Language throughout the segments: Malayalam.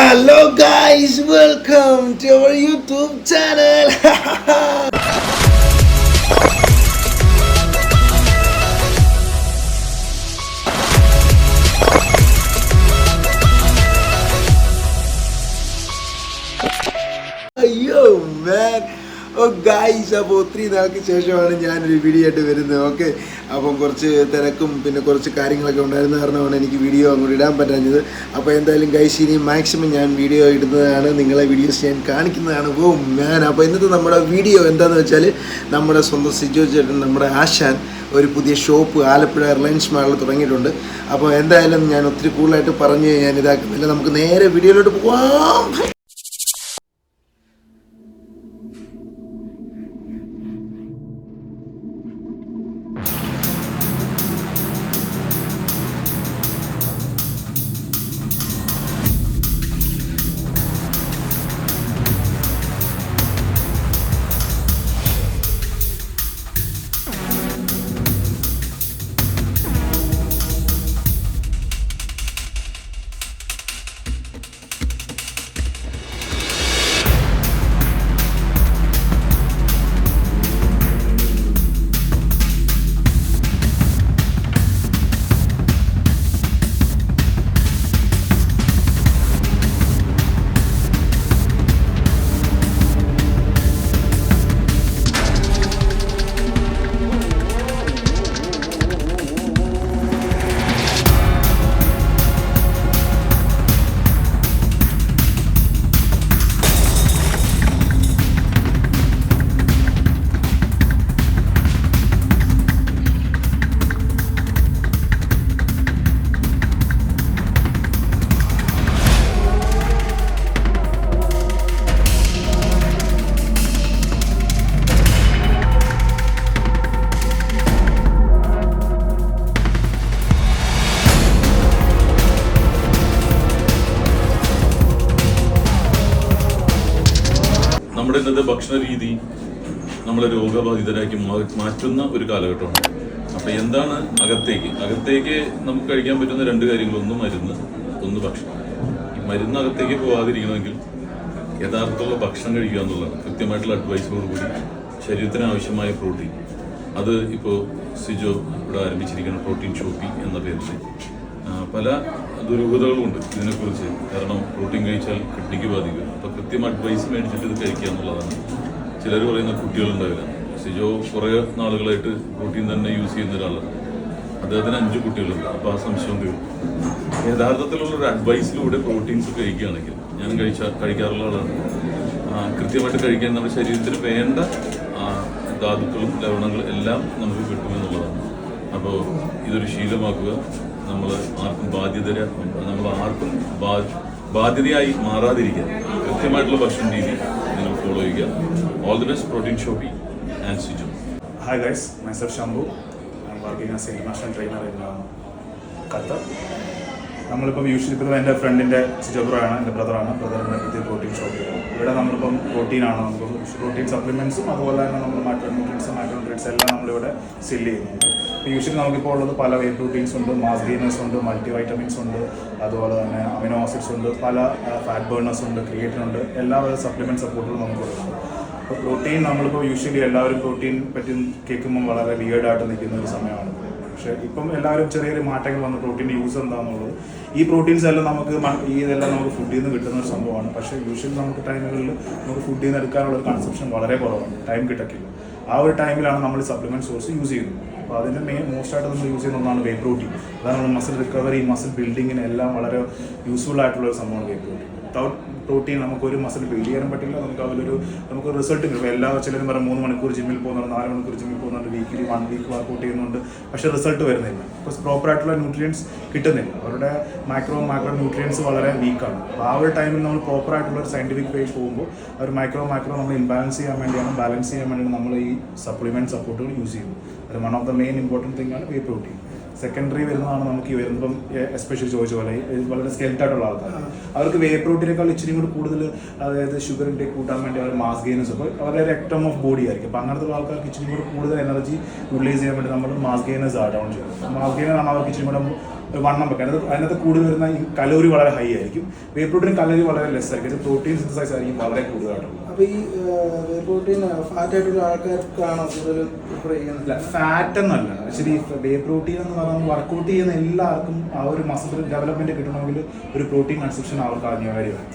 Hello guys, welcome to our YouTube channel. Yo man. Guys, അപ്പോൾ ഒത്തിരി നാൾക്ക് ശേഷമാണ് ഞാനൊരു വീഡിയോ ആയിട്ട് വരുന്നത്. ഓക്കെ, അപ്പം കുറച്ച് തിരക്കും പിന്നെ കുറച്ച് കാര്യങ്ങളൊക്കെ ഉണ്ടായിരുന്ന കാരണമാണ് എനിക്ക് വീഡിയോ അങ്ങോട്ട് ഇടാൻ പറ്റാഞ്ഞത്. അപ്പോൾ എന്തായാലും ഗൈസ്, ഇനി മാക്സിമം ഞാൻ വീഡിയോ ഇടുന്നതാണ്, നിങ്ങളെ വീഡിയോസ് ഞാൻ കാണിക്കുന്നതാണ്. അപ്പോൾ ഇന്നത്തെ നമ്മുടെ വീഡിയോ എന്താണെന്ന് വെച്ചാൽ, നമ്മുടെ സ്വന്തം സിജോ ചേട്ടൻ, നമ്മുടെ ആശാൻ ഒരു പുതിയ ഷോപ്പ് ആലപ്പുഴ റിലയൻസ് മാളിൽ തുടങ്ങിയിട്ടുണ്ട്. അപ്പോൾ എന്തായാലും ഞാൻ ഒത്തിരി കൂടുതലായിട്ട് പറഞ്ഞ് ഞാൻ ഇതാക്കുന്നില്ല, നമുക്ക് നേരെ വീഡിയോയിലോട്ട് പോവാം. നമ്മുടെ ഇന്നത്തെ ഭക്ഷണ രീതി നമ്മളെ രോഗബാധിതരാക്കി മാറ്റുന്ന ഒരു കാലഘട്ടമാണ്. അപ്പോൾ എന്താണ് അകത്തേക്ക് നമുക്ക് കഴിക്കാൻ പറ്റുന്ന രണ്ട് കാര്യങ്ങൾ, ഒന്ന് മരുന്ന്, ഒന്ന് ഭക്ഷണം. ഈ മരുന്ന് അകത്തേക്ക് പോകാതിരിക്കണമെങ്കിൽ യഥാർത്ഥമുള്ള ഭക്ഷണം കഴിക്കുക എന്നുള്ളതാണ്. കൃത്യമായിട്ടുള്ള അഡ്വൈസോടുകൂടി ശരീരത്തിന് ആവശ്യമായ പ്രോട്ടീൻ, അത് ഇപ്പോൾ സിജോ ഇവിടെ ആരംഭിച്ചിരിക്കുന്ന പ്രോട്ടീൻ ഷോപ്പി എന്ന പേരിൽ പല ദുരൂഹതകളുമുണ്ട് ഇതിനെക്കുറിച്ച്. കാരണം പ്രോട്ടീൻ കഴിച്ചാൽ കിഡ്നിക്ക് ബാധിക്കും. അപ്പോൾ കൃത്യം അഡ്വൈസ് മേടിച്ചിട്ട് ഇത് കഴിക്കുക എന്നുള്ളതാണ്. ചിലർ പറയുന്ന കുട്ടികളുണ്ടാവില്ല. സിജോ കുറേ നാളുകളായിട്ട് പ്രോട്ടീൻ തന്നെ യൂസ് ചെയ്യുന്ന ഒരാളാണ്. അദ്ദേഹത്തിന് 5 കുട്ടികളുണ്ട്. അപ്പോൾ ആ സംശയം തീർന്നു. യഥാർത്ഥത്തിലുള്ളൊരു അഡ്വൈസിലൂടെ പ്രോട്ടീൻസ് കഴിക്കുകയാണെങ്കിൽ, ഞാൻ കഴിക്കാറുള്ള ആളാണ്, കൃത്യമായിട്ട് കഴിക്കാൻ നമ്മുടെ ശരീരത്തിന് വേണ്ട ധാതുക്കളും ലവണങ്ങളും എല്ലാം നമുക്ക് കിട്ടുമെന്നുള്ളതാണ്. അപ്പോൾ ഇതൊരു ശീലമാക്കുക. നമ്മൾ ആർക്കും ബാധ്യതയായി മാറാതിരിക്കുക. കൃത്യമായിട്ടുള്ള ഭക്ഷണ രീതി നിങ്ങൾ ഫോളോ ചെയ്യുക. All the best, protein Shopee and Sijo. Hi guys, myself Shambhu. I'm working as an international trainer in Qatar. നമ്മളിപ്പം യൂഷ്വലി ഇപ്പോൾ എൻ്റെ ഫ്രണ്ടിൻ്റെ സിജോ ബ്രോയാണ്, എൻ്റെ ബ്രദറിൻ്റെ പുതിയ പ്രോട്ടീൻ ഷോപ്പ്. ഇവിടെ നമ്മളിപ്പം പ്രോട്ടീനാണ്, നമുക്ക് പ്രോട്ടീൻ സപ്ലിമെൻറ്റ്സും അതുപോലെ തന്നെ നമ്മൾ മൈക്രോന്യൂട്രിയൻസ് എല്ലാം നമ്മളിവിടെ സെല് ചെയ്യുന്നുണ്ട്. ഇപ്പോൾ യൂഷ്വലി നമുക്കിപ്പോൾ ഉള്ളത് പല വേ പ്രോട്ടീൻസ് ഉണ്ട്, മാസ് ഗെയിനേഴ്സ് ഉണ്ട്, മൾട്ടി വൈറ്റമിൻസ് ഉണ്ട്, അതുപോലെ തന്നെ അമിനോ ആസിഡ്സ് ഉണ്ട്, പല ഫാറ്റ് ബേണേഴ്സ് ഉണ്ട്, ക്രിയേറ്റിൻ ഉണ്ട്, എല്ലാവിധ സപ്ലിമെൻറ്റ് സപ്പോർട്ടുകളും നമുക്ക് കൊടുക്കുന്നുണ്ട്. അപ്പോൾ പ്രോട്ടീൻ നമ്മളിപ്പോൾ യൂഷ്വലി എല്ലാവരും പ്രോട്ടീൻ പറ്റി കേൾക്കുമ്പോൾ വളരെ വിയേർഡായിട്ട് നിൽക്കുന്ന ഒരു സമയമാണ്. പക്ഷേ ഇപ്പം എല്ലാവരും ചെറിയൊരു മാറ്റങ്ങൾ വന്ന് പ്രോട്ടീൻ്റെ യൂസ് എന്താണെന്നുള്ളത്. ഈ പ്രോട്ടീൻസ് എല്ലാം ഇതെല്ലാം നമുക്ക് ഫുഡിൽ നിന്ന് കിട്ടുന്ന ഒരു സംഭവമാണ്. പക്ഷേ യൂഷ്വലി നമുക്ക് ടൈമുകളിൽ നമുക്ക് ഫുഡിൽ നിന്ന് എടുക്കാനുള്ള ഒരു കൺസപ്ഷൻ വളരെ കുറവാണ്, ടൈം കിട്ടക്കില്ല. ആ ഒരു ടൈമിലാണ് നമ്മൾ സപ്ലിമെൻറ്റ് സോഴ്സ് യൂസ് ചെയ്യുന്നത്. അപ്പോൾ അതിൻ്റെ മോസ്റ്റായിട്ട് നമ്മൾ യൂസ് ചെയ്യുന്ന ഒന്നാണ് വേ പ്രോട്ടീൻ. അതാണ് നമ്മൾ മസിൽ റിക്കവറി, മസിൽ ബിൽഡിങ്ങിന് എല്ലാം വളരെ യൂസ്ഫുൾ ആയിട്ടുള്ള ഒരു സംഭവമാണ് വേ പ്രോട്ടീൻ. വിത്തൗട്ട് പ്രോട്ടീൻ നമുക്കൊരു മസിൽ ബിൽഡ് ചെയ്യാൻ പറ്റില്ല. നമുക്ക് റിസൾട്ട് കിട്ടും. ചിലരും പറയും 3 മണിക്കൂർ ജിമ്മിൽ പോകുന്നുണ്ട്, 4 മണിക്കൂർ ജിമ്മിൽ പോകുന്നുണ്ട്, വീക്കിലി 1 വീക്ക് വർക്കൗട്ട് ചെയ്യുന്നുണ്ട്, പക്ഷേ റിസൾട്ട് വരുന്നില്ല. ബിക്കോസ് പ്രോപ്പറായിട്ടുള്ള ന്യൂട്രിയൻസ് കിട്ടുന്നില്ല. അവരുടെ മൈക്രോ ന്യൂട്രിയൻസ് വളരെ വീക്കാണ്. അപ്പോൾ ആ ഒരു ടൈമിൽ നമ്മൾ പ്രോപ്പറായിട്ടുള്ള ഒരു സയൻറ്റിഫിക് വേ പോകുമ്പോൾ ഒരു മൈക്രോ നമ്മൾ ബാലൻസ് ചെയ്യാൻ വേണ്ടിയാണ് നമ്മൾ ഈ സപ്ലിമെൻറ്റ് സപ്പോർട്ടുകൾ യൂസ് ചെയ്യുന്നത്. അത് one of the main important thing ആണ് വേ പ്രോട്ടീൻ. സെക്കൻഡറി വരുന്നതാണ് നമുക്ക് ഈ വരുമ്പം എസ്പെഷ്യലി ചോദിച്ച പോലെ വളരെ സ്കെൽറ്റായിട്ടുള്ള ആൾക്കാർ, അവർക്ക് വേ പ്രോട്ടീനേക്കാൾ ഇച്ചിരി കൂടി കൂടുതൽ, അതായത് ഷുഗർ ഇൻടേക്ക് കൂട്ടാൻ വേണ്ടി അവർ മാസ് ഗെയിനേഴ്സ്, അപ്പോൾ അവരുടെ രക്തം ഓഫ് ബോഡി ആയിരിക്കും. അപ്പോൾ അങ്ങനത്തെ ആൾക്കാർക്ക് ഇച്ചിരി കൂടി കൂടുതൽ എനർജി യൂട്ടിലൈസ് ചെയ്യാൻ വേണ്ടി നമ്മൾ മാസ് ഗെയിനേഴ്സ് ആഡ് ഓൺ ചെയ്യും. മാസ് ഗെയിനറാണ് അവർക്ക് ഇച്ചിരി കൂടെ വണ്ണം വെക്കാൻ. അതിനകത്ത് കൂടുതൽ വരുന്ന ഈ കലോറി വളരെ ഹൈ ആയിരിക്കും. വേ പ്രോട്ടീൻ കലോറി വളരെ ലെസ് ആയിരിക്കും. പ്രോട്ടീൻ സിന്തസൈസ് ആയിരിക്കും വളരെ കൂടുതലായിട്ടുള്ളത്. അപ്പോൾ ഈ വേ പ്രോട്ടീൻ ഫാറ്റ് ആയിട്ടുള്ള ആൾക്കാർക്കാണോ കൂടുതൽ പ്രിഫർ ചെയ്യുന്നത്? അല്ല, ഫാറ്റ് എന്നല്ല. ആക്ച്വലി വേ പ്രോട്ടീൻ എന്ന് പറഞ്ഞാൽ വർക്കൗട്ട് ചെയ്യുന്ന എല്ലാവർക്കും ആ ഒരു മസിൽ ഡെവലപ്മെന്റ് കിട്ടണമെങ്കിൽ ഒരു പ്രോട്ടീൻ കൺസപ്ഷൻ അവർക്ക് അനിവാര്യമാണ്.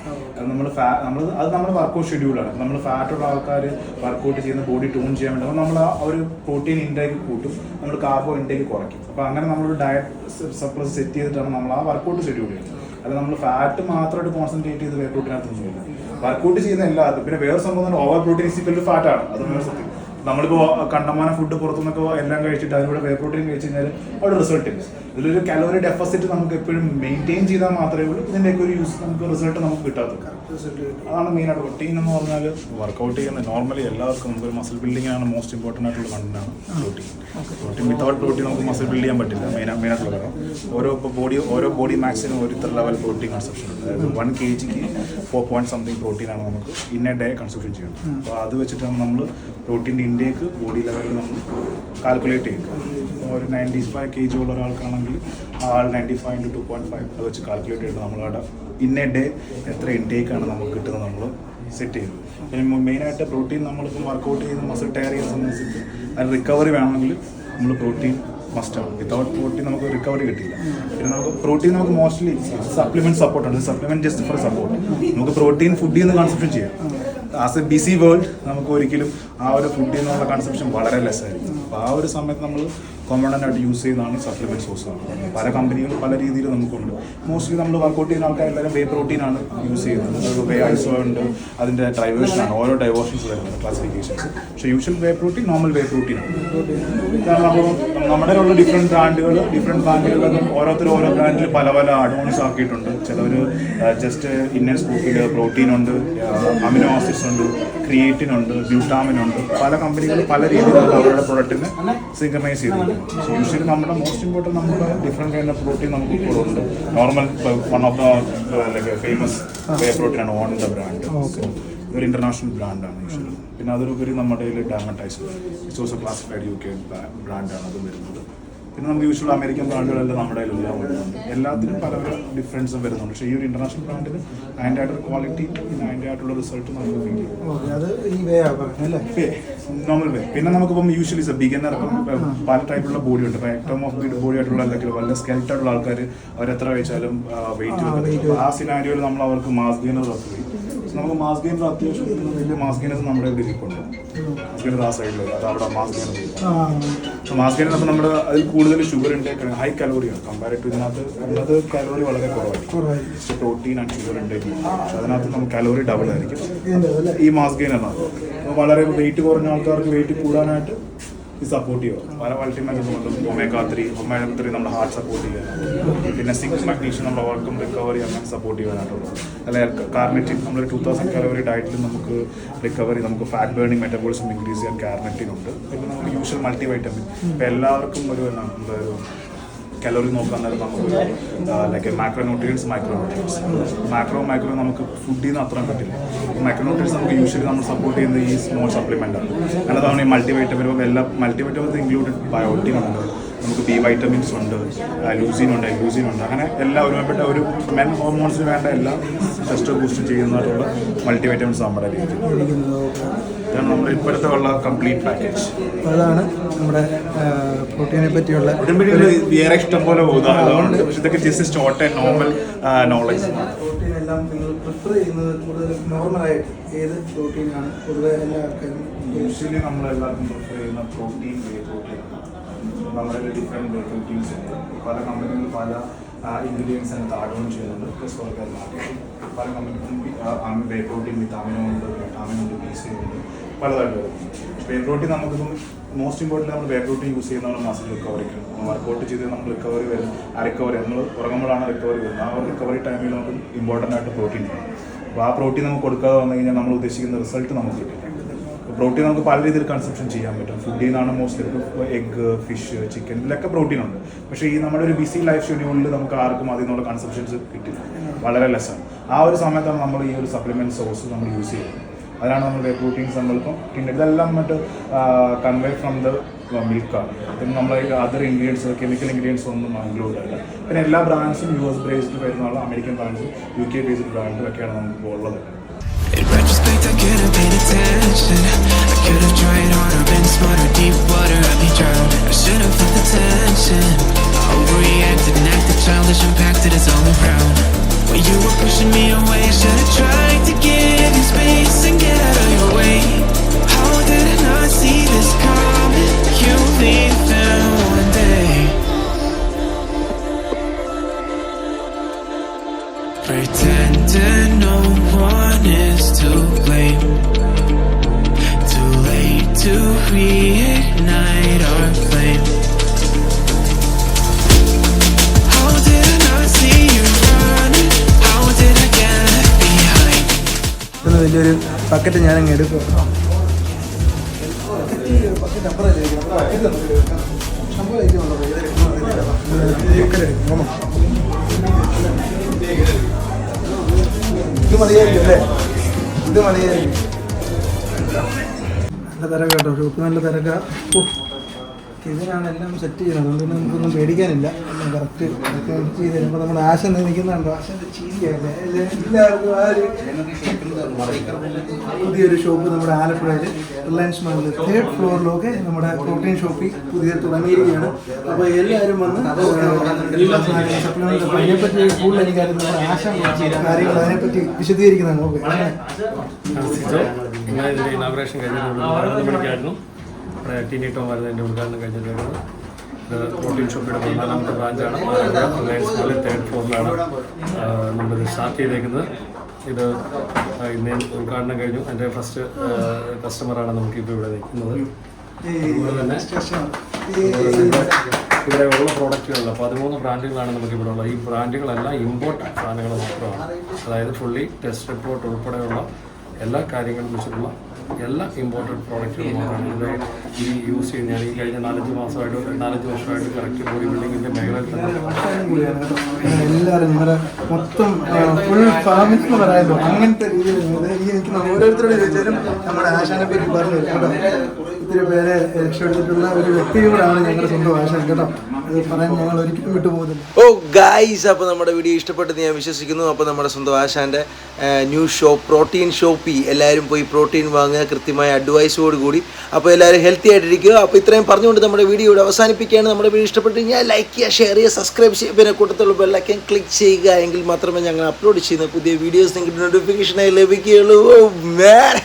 അത് നമ്മുടെ വർക്കൗട്ട് ഷെഡ്യൂളാണ്. നമ്മൾ ഫാറ്റുള്ള ആൾക്കാർ വർക്കൗട്ട് ചെയ്യുന്ന ബോഡി ടൂൺ ചെയ്യാൻ വേണ്ടി നമ്മൾ ആ ഒരു പ്രോട്ടീൻ ഇൻടേക്ക് കൂട്ടും, നമ്മൾ കാർബോ ഇൻടേക്ക് കുറയ്ക്കും. അപ്പോൾ അങ്ങനെ നമ്മളൊരു ഡയറ്റ് സർപ്ലസ് സെറ്റ് ചെയ്തിട്ടാണ് നമ്മൾ ആ വർക്കൗട്ട് ഷെഡ്യൂൾ ചെയ്യുന്നത്. അല്ല നമ്മൾ ഫാറ്റ് മാത്രമായിട്ട് കോൺസെൻട്രേറ്റ് ചെയ്ത് വേ പ്രോട്ടീനകത്തൊന്നുമില്ല. വർക്കൗട്ട് ചെയ്യുന്ന എല്ലാവർക്കും. പിന്നെ വേറെ സംഭവം over protein equal to fat ആണ്. അത് സത്യം. നമ്മളിപ്പോൾ കണ്ടമാന ഫുഡ് പുറത്തുനിന്നൊക്കെ എല്ലാം കഴിച്ചിട്ട് അതിലൂടെ വേ പ്രോട്ടീൻ കഴിച്ച് കഴിഞ്ഞാൽ അവിടെ റിസൾട്ട് ഇല്ല. ഇതിലൊരു കലോറി ഡെഫിസിറ്റ് നമുക്ക് എപ്പോഴും മെയിൻറ്റെയിൻ ചെയ്താൽ മാത്രമേ ഉള്ളൂ ഇതിൻ്റെയൊക്കെ ഒരു യൂസ് നമുക്ക് റിസൾട്ട് നമുക്ക് കിട്ടാത്തത്. അതാണ് മെയിനായിട്ട്. പ്രോട്ടീൻ എന്ന് പറഞ്ഞാൽ വർക്കൗട്ട് ചെയ്യുന്ന നോർമലി എല്ലാവർക്കും നമുക്കൊരു മസിൽ ബിൽഡിംഗ് ആണ് മോസ്റ്റ് ഇമ്പോർട്ടൻ്റ് ആയിട്ടുള്ള കണ്ടന്റാണ് പ്രോട്ടീൻ. പ്രോട്ടീൻ വിത്തൗട്ട് പ്രോട്ടീൻ നമുക്ക് മസിൽ ബിൽഡ് ചെയ്യാൻ പറ്റില്ല. മെയിനായിട്ടുള്ള കാരണം ഓരോ ബോഡി മാക്സിനും ഒരു ഇത്ര ലെവൽ പ്രോട്ടീൻ കൺസപ്ഷൻ ഉണ്ട്. അതായത് 1 kg 4 point something പ്രോട്ടീനാണ് നമുക്ക് ഇൻ എ ഡേ കൺസപ്ഷൻ ചെയ്യുന്നത്. അപ്പോൾ അത് വെച്ചിട്ടാണ് നമ്മൾ പ്രോട്ടീൻ്റെ ഇൻടേക്ക് ബോഡി ലെവലിൽ നമ്മൾ കാൽക്കുലേറ്റ് ചെയ്യുക. ഒരു 95 kg ഉള്ള ഒരാൾക്കാണെങ്കിൽ ആൾ 95 × 2.5 അത് വെച്ച് കാൽക്കുലേറ്റ് ചെയ്തിട്ട് നമ്മളവിടെ ഇൻ എ ഡേ എത്ര ഇൻടേക്കാണ് നമുക്ക് കിട്ടുന്നത് നമ്മൾ സെറ്റ് ചെയ്തു. പിന്നെ മെയിനായിട്ട് പ്രോട്ടീൻ നമ്മളിപ്പോൾ വർക്കൗട്ട് ചെയ്യുന്ന മസിൽ ടയർ ചെയ്യുന്ന സംബന്ധിച്ചിട്ട് അത് റിക്കവറി വേണമെങ്കിൽ നമ്മൾ പ്രോട്ടീൻ മസ്റ്റാണ്. വിത്തൗട്ട് പ്രോട്ടീൻ നമുക്ക് റിക്കവറി കിട്ടില്ല. പിന്നെ നമുക്ക് പ്രോട്ടീൻ നമുക്ക് മോസ്റ്റ്ലി സപ്ലിമെൻറ്റ് സപ്പോർട്ടാണ്. Supplement just for support. നമുക്ക് പ്രോട്ടീൻ ഫുഡിൽ നിന്ന് കൺസപ്ഷൻ ചെയ്യാം. ആസ് എ ബിസി വേൾഡ് നമുക്ക് ഒരിക്കലും ആ ഒരു ഫുഡിൽ നിന്നുള്ള കൺസപ്ഷൻ വളരെ ലെസ് ആയിരിക്കും. അപ്പോൾ ആ ഒരു സമയത്ത് നമ്മൾ കോമ്പണൻ്റ് ആയിട്ട് യൂസ് ചെയ്യുന്നതാണ് സപ്ലിമെൻറ്റ് സോഴ്സാണ്. പല കമ്പനികളും പല രീതിയിൽ നമുക്കുണ്ട്. മോസ്റ്റ്ലി നമ്മൾ വർക്കൗട്ട് ചെയ്യുന്ന ആൾക്കാരെല്ലാവരും വേ പ്രോട്ടീനാണ് യൂസ് ചെയ്യുന്നത്. വേ ഐസോ ഉണ്ട്, അതിൻ്റെ ഡൈവേഷനാണ്, ഓരോ ഡൈവേഷൻസ് വരുന്നത് ക്ലാസിഫിക്കേഷൻസ്. പക്ഷേ യൂഷ്വൽ വേ പ്രോട്ടീൻ നോർമൽ വേ പ്രോട്ടീനാണ്. കാരണം അപ്പോൾ നമ്മുടെ ഉള്ള ഡിഫറെൻറ്റ് ബ്രാൻഡുകൾ ഓരോരുത്തരും ഓരോ ബ്രാൻഡിൽ പല പല അഡ്വാൻസ് ആക്കിയിട്ടുണ്ട്. ചിലവർ ജസ്റ്റ് ഇന്നർ സ്കൂപ്പിൽ പ്രോട്ടീൻ ഉണ്ട്, അമിനോ ആസിഡ്സ് ഉണ്ട്, ക്രിയേറ്റിൻ ഉണ്ട്, ബ്യൂട്ടാമിൻ ഉണ്ട്. പല കമ്പനികൾ പല രീതിയിലുള്ള അവരുടെ പ്രൊഡക്റ്റിനെ സിങ്കർണൈസ് ചെയ്തിട്ടുണ്ട്. യൂഷ്വലി നമ്മുടെ മോസ്റ്റ് ഇമ്പോർട്ടൻറ്റ് നമ്മുടെ ഡിഫറെൻറ്റ് കൈൻഡ് ഓഫ് പ്രോട്ടീൻ നമുക്ക് ഇപ്പോൾ ഉണ്ട്. Normal one of the famous way protein ആണ് ഓൺ ദ ബ്രാൻഡ്. ഇതൊരു ഇൻ്റർനാഷണൽ ബ്രാൻഡാണ് യൂഷ്വലി. പിന്നെ അതിലുപരി നമ്മുടെ കയ്യിൽ ഡാമറ്റൈസ് ഇറ്റ്സ് ഓൾസോ ക്ലാസിഫൈഡ് UK ബ്രാൻഡാണ് അത് വരുന്നത്. പിന്നെ നമുക്ക് യൂഷ്വൽ അമേരിക്കൻ ബ്രാൻഡുകളെല്ലാം നമ്മുടെ കയ്യിലെല്ലാം വരുന്നുണ്ട്. എല്ലാത്തിനും പല പല ഡിഫറൻസും വരുന്നുണ്ട്. പക്ഷേ ഈ ഒരു ഇൻ്റർനാഷണൽ ബ്രാൻഡിന് അതിൻ്റെ ആയിട്ടൊരു ക്വാളിറ്റി പിന്നെ അതിൻ്റെ ആയിട്ടുള്ള റിസൾട്ട് നമുക്ക് കിട്ടി. അത് ഈ വേ അല്ലേ നോർമൽ വേ. പിന്നെ നമുക്കിപ്പം യൂഷ്വലി ബിഗിനർ പല ടൈപ്പിലുള്ള ബോഡി ഉണ്ട്. ഇപ്പോൾ ഏറ്റവും ഓഫ് ബീഡ് ബോഡി ആയിട്ടുള്ള അല്ലെങ്കിൽ വളരെ സ്കെൽറ്റായിട്ടുള്ള ആൾക്കാർ അവരെത്ര കഴിച്ചാലും വെയിറ്റ് ആ സിനാരിയോയിൽ നമ്മൾ അവർക്ക് മാസ് ഗെയിനർ തപ്പി. നമുക്ക് മാസ് ഗെയിനർ അത്യാവശ്യം വലിയ മാസ് ഗെയിനേഴ്സ് നമ്മുടെ ഇവിടെ ഇരിപ്പുണ്ട്. മാസ് ഗെയിനർ ആ സൈഡിൽ അത് അവിടെ മാസ് ഗെയിനർ. മാസ് ഗെയിനർ അപ്പോൾ നമ്മുടെ അതിൽ കൂടുതൽ ഷുഗർ ഇൻടേക്ക് ഹൈ കലോറിയാണ് കമ്പയർഡ് ടു ഇതിനകത്ത് കലോറി വളരെ കുറവായിരിക്കും. പ്രോട്ടീൻ ആൻഡ് ഷുഗർ ഇൻടേക്ക് അതിനകത്ത് നമുക്ക് കലോറി ഡബിൾ ആയിരിക്കും ഈ മാസ് ഗെയിനറിനകത്ത്. അപ്പോൾ വളരെ വെയിറ്റ് കുറഞ്ഞ ആൾക്കാർക്ക് വെയിറ്റ് കൂടാനായിട്ട് ഇത് സപ്പോർട്ട് ചെയ്യുക. പല മൾട്ടിമൈനസ് കൊണ്ടും ഒമേഗ 3 നമ്മുടെ ഹാർട്ട് സപ്പോർട്ട് ചെയ്യാനായിട്ട്, പിന്നെ സിങ്ക് മഗ്നീഷ്യം നമ്മുടെ വർക്കും റിക്കവറി അങ്ങനെ സപ്പോർട്ട് ചെയ്യാനായിട്ടുള്ളത്. അല്ലെങ്കിൽ കാർനെറ്റിൻ നമ്മൾ 2000 കലോറി ഡയറ്റിൽ നമുക്ക് റിക്കവറി, നമുക്ക് ഫാറ്റ് ബേണിംഗ് മെറ്റബോളിസം ഇൻക്രീസ് ചെയ്യാൻ കാർനെറ്റിൻ ഉണ്ട്. പിന്നെ നമുക്ക് യൂഷ്വൽ മൾട്ടി വൈറ്റമിൻ ഇപ്പോൾ എല്ലാവർക്കും ഒരു എന്തായാലും കലോറി നോക്കാൻ നേരം നമുക്ക് ലൈക്ക് മാക്രോന്യൂട്രിയൻസ് മൈക്രോ നമുക്ക് ഫുഡിൽ നിന്ന് അത്രയും പറ്റില്ല. മൈക്രോന്യൂട്രിയൻസ് നമുക്ക് യൂഷ്വലി നമ്മൾ സപ്പോർട്ട് ചെയ്യുന്നത് ഈ സ്മോൾ സപ്ലിമെൻ്റ് ആണ്. അതാണ് ഈ മൾട്ടിവൈറ്റമിൻ. എല്ലാ മൾട്ടിവൈറ്റമിൻസ് ഇൻക്ലൂഡഡ് ബയോട്ടിൻ ഉണ്ട്, നമുക്ക് ബി വൈറ്റമിൻസ് ഉണ്ട്, ലൂസിൻ ഉണ്ട്, അങ്ങനെ എല്ലാ ഒരുമാപ്പെട്ട ഒരു മെൻ ഹോർമോൺസിന് വേണ്ട എല്ലാ ടെസ്റ്റ് ബൂസ്റ്റ് ചെയ്യുന്നതായിട്ടുള്ള മൾട്ടിവൈറ്റമിൻസ് നമ്മുടെ രീതിയിൽ. ഇതാണ് നമ്മുടെ ഇപ്പോഴത്തെ ഉള്ള കംപ്ലീറ്റ് പാക്കേജ്. അതാണ് നമ്മുടെ പ്രോട്ടീനെ പറ്റിയുള്ള വേറെ ഇഷ്ടം പോലെ ഉദാഹരണമുണ്ട്. പക്ഷെ ഇതൊക്കെ just short and normal knowledge. Protein എല്ലാം നിങ്ങൾ പ്രിഫർ ചെയ്യുന്നത് കൂടുതൽ നോർമലായിട്ട് ഏത് പ്രോട്ടീനാണ് പൊതുവെ എല്ലാ ആൾക്കാരും? യൂഷ്വലി നമ്മളെല്ലാവർക്കും പ്രിഫർ ചെയ്യുന്ന പ്രോട്ടീൻ വേ പ്രോട്ടീനാണ്. വളരെ ഡിഫറെൻറ്റ് വേ പ്രോട്ടീൻസ് ഉണ്ട്. പല കമ്പനികളും പല ഇൻഗ്രീഡിയൻസ് അതിനകത്ത് ആഡ് ഓൺ ചെയ്യുന്നുണ്ട്. പ്ലസ് പല കമ്പനികളും വേ പ്രോട്ടീൻ വിത്ത് അമിനോ ഉണ്ട്, വിറ്റാമിൻ ഉണ്ട്, BC ഉണ്ട്, പലതായിട്ട് വരും. വേ പ്രോട്ടീൻ നമുക്കിപ്പം മോസ്റ്റ് ഇമ്പോർട്ടൻ്റ് നമ്മൾ വേ പ്രോട്ടീൻ യൂസ് ചെയ്യുന്നതാണ് മസിൽ റിക്കവറിക്ക്. വർക്കൗട്ട് ചെയ്ത് നമ്മൾ റിക്കവറി വരും. ആ റിക്കവറി നമ്മൾ ഉറങ്ങുമ്പോഴാണ് റിക്കവറി വരുന്നത്. ആ റിക്കവറി ടൈമിൽ നമുക്ക് ഇമ്പോർട്ടൻ്റ് ആയിട്ട് പ്രോട്ടീൻ വേണം. അപ്പോൾ ആ പ്രോട്ടീൻ നമുക്ക് കൊടുക്കാതെ വന്നു കഴിഞ്ഞാൽ നമ്മൾ ഉദ്ദേശിക്കുന്ന റിസൾട്ട് നമുക്ക് കിട്ടില്ല. പ്രോട്ടീൻ നമുക്ക് പല രീതിയിൽ കൺസപ്ഷൻ ചെയ്യാൻ പറ്റും. ഫുഡിൽ നിന്നാണ് മോസ്റ്റ്ലി എഗ്ഗ്, ഫിഷ്, ചിക്കൻ ഇതിലൊക്കെ പ്രോട്ടീൻ ഉണ്ട്. പക്ഷേ ഈ നമ്മുടെ ഒരു ബിസി ലൈഫ് ഷെഡ്യൂളിൽ നമുക്ക് ആർക്കും അതിൽ നിന്നുള്ള കൺസപ്ഷൻസ് കിട്ടില്ല, വളരെ ലെസ്സാണ്. ആ ഒരു സമയത്താണ് നമ്മൾ ഈ ഒരു സപ്ലിമെൻറ്റ് സോഴ്സ് നമ്മൾ യൂസ് ചെയ്യുന്നത്. അതാണ് നമ്മൾ വേ പ്രോട്ടീൻസ് നമ്മളിപ്പം ഇതെല്ലാം മറ്റ് കൺവേ ഫ്രം ദ മിൽക്കാണ്. പിന്നെ നമ്മൾ അതർ ഇൻഗ്രീഡിയൻസ് കെമിക്കൽ ഇൻഗ്രീഡിയൻസ് ഒന്നും ഇൻക്ലൂഡ് അല്ല. പിന്നെ എല്ലാ ബ്രാൻഡ്സും US ബേസ്ഡ് വരുന്നുള്ള അമേരിക്കൻ ബ്രാൻഡ്സും UK ബേസ്ഡ് ബ്രാൻഡും ഒക്കെയാണ് നമുക്ക് ഉള്ളത്. In retrospect, I could have paid attention. I could have tried harder, been smarter, deep water, I'd be drowned. I should have felt the tension. I overreacted and acted childish, impacted, it's all around. When you were pushing me away, I should have tried to give you space and get out of your way. How did I not see this coming? You leave them one day. Pretending no one is to blame. Too late to reignite our flame. How did I not see you running? How did I get left behind? ഇത് വലിയൊരു ബക്കറ്റ് ഞാനങ്ങ് എടുക്കും. ഇത് മതിയായിരിക്കും അല്ലേ? ഇത് മതിയായിരിക്കും. നല്ല തിരക്ക് കേട്ടോ, ഷോപ്പ് നല്ല തിരക്കാ. ഇതിനാണ് എല്ലാം സെറ്റ് ചെയ്യുന്നത്, അതുകൊണ്ട് തന്നെ നമുക്കൊന്നും പേടിക്കാനില്ല. എല്ലാം കറക്റ്റ് ചെയ്ത് തരുമ്പോൾ നമ്മുടെ ആശ നിൽക്കുന്നുണ്ടോ, ആശൻ്റെ ചീരിയല്ലേ എല്ലാവർക്കും. ആ ഒരു പുതിയൊരു ഷോപ്പ് നമ്മുടെ ആലപ്പുഴയിൽ റിലയൻസ് മാളിൽ 3rd ഫ്ലോറിലൊക്കെ നമ്മുടെ പ്രോട്ടീൻ ഷോപ്പിൽ പുതിയ തുടങ്ങിയിരിക്കുകയാണ്. അപ്പോൾ എല്ലാവരും വന്ന് സപ്ലിമെൻ്റ് അതിനെപ്പറ്റി കൂടുതൽ എനിക്കറിയാം. നമ്മുടെ ആശ കാര്യങ്ങൾ അതിനെപ്പറ്റി വിശദീകരിക്കുന്നതാണ്. ഓക്കെ, ഇങ്ങനെ ഇതിൻ്റെ ഇനാഗ്രേഷൻ കഴിഞ്ഞിട്ടുള്ള 11 മണിക്കായിരുന്നു നമ്മുടെ ടീനി ടോം വരുന്നതിൻ്റെ ഉദ്ഘാടനം കഴിഞ്ഞിട്ടുള്ളത്. ഇത് പ്രോട്ടീൻ ഷോപ്പിയുടെ 14ാമത്തെ ബ്രാഞ്ചാണ്. റിലയൻസ് മാളിൽ 3rd ഫ്ലോറിലാണ് നമ്മളിത് സ്റ്റാർട്ട് ചെയ്തേക്കുന്നത്. ഇത് ഇന്ന് ഉദ്ഘാടനം കഴിഞ്ഞു. എൻ്റെ ഫസ്റ്റ് കസ്റ്റമറാണ് നമുക്കിപ്പോൾ ഇവിടെ നിൽക്കുന്നത്. അതുപോലെ തന്നെ ഇവിടെ ഉള്ള പ്രോഡക്റ്റുകളിൽ 13 ബ്രാൻഡുകളാണ് നമുക്കിവിടെ ഉള്ളത്. ഈ ബ്രാൻഡുകളെല്ലാം ഇമ്പോർട്ടഡ് സാധനങ്ങൾ മാത്രമാണ്. അതായത് ഫുള്ളി ടെസ്റ്റ് റിപ്പോർട്ട് ഉൾപ്പെടെയുള്ള എല്ലാ കാര്യങ്ങളും വെച്ചിട്ടുള്ള എല്ലാ ഇമ്പോർട്ടഡ് പ്രോഡക്റ്റുകളും മാത്രമാണ് ഇവിടെ ഈ യൂസ് ചെയ്യുന്നത്. ഞാൻ ഈ കഴിഞ്ഞ 4-5 വർഷമായിട്ട് കറക്റ്റ് ബോഡി ബിൽഡിങ്ങിൻ്റെ മേഖലയിൽ തന്നെ എല്ലാവരും നമ്മുടെ മൊത്തം ഫുൾ ഫാമിലി എന്ന് പറയാമല്ലോ, അങ്ങനത്തെ രീതിയിൽ എനിക്ക് ഓരോരുത്തരോട് ചോദിച്ചാലും നമ്മുടെ ആശാനെ പറ്റി പറഞ്ഞു കേട്ടോ. ഒത്തിരി പേരെ രക്ഷപ്പെടുത്തിട്ടുള്ള ഒരു വ്യക്തിയോടാണ് ഞങ്ങളുടെ സ്വന്തം ആശാൻ കേട്ടോ. അത് പറയാൻ ഞങ്ങൾ ഒരിക്കലും വിട്ടുപോകുന്നില്ല. ഓ ഗായ്സ്, അപ്പോൾ നമ്മുടെ വീഡിയോ ഇഷ്ടപ്പെട്ടെന്ന് ഞാൻ വിശ്വസിക്കുന്നു. അപ്പോൾ നമ്മുടെ സ്വന്തം ആശാൻ്റെ ന്യൂ ഷോപ്പ് പ്രോട്ടീൻ ഷോപ്പിൽ എല്ലാവരും പോയി പ്രോട്ടീൻ വാങ്ങുക കൃത്യമായ അഡ്വൈസോട് കൂടി. അപ്പോൾ എല്ലാവരും ഹെൽത്തി ആയിട്ടിരിക്കുക. അപ്പോൾ ഇത്രയും പറഞ്ഞുകൊണ്ട് നമ്മുടെ വീഡിയോ ഇവിടെ അവസാനിപ്പിക്കുകയാണ്. നമ്മുടെ വീഡിയോ ഇഷ്ടപ്പെട്ട് കഴിഞ്ഞാൽ ലൈക്ക് ചെയ്യുക, ഷെയർ ചെയ്യുക, സബ്സ്ക്രൈബ് ചെയ്യുക, പിന്നെ കൂട്ടത്തുള്ള ബെല്ലൈക്കൻ ക്ലിക്ക് ചെയ്യുക. എങ്കിൽ മാത്രമേ ഞങ്ങൾ അപ്ലോഡ് ചെയ്യുന്ന പുതിയ വീഡിയോസ് നിങ്ങൾക്ക് നോട്ടിഫിക്കേഷനായി ലഭിക്കുകയുള്ളൂ. ഓ മാൻ.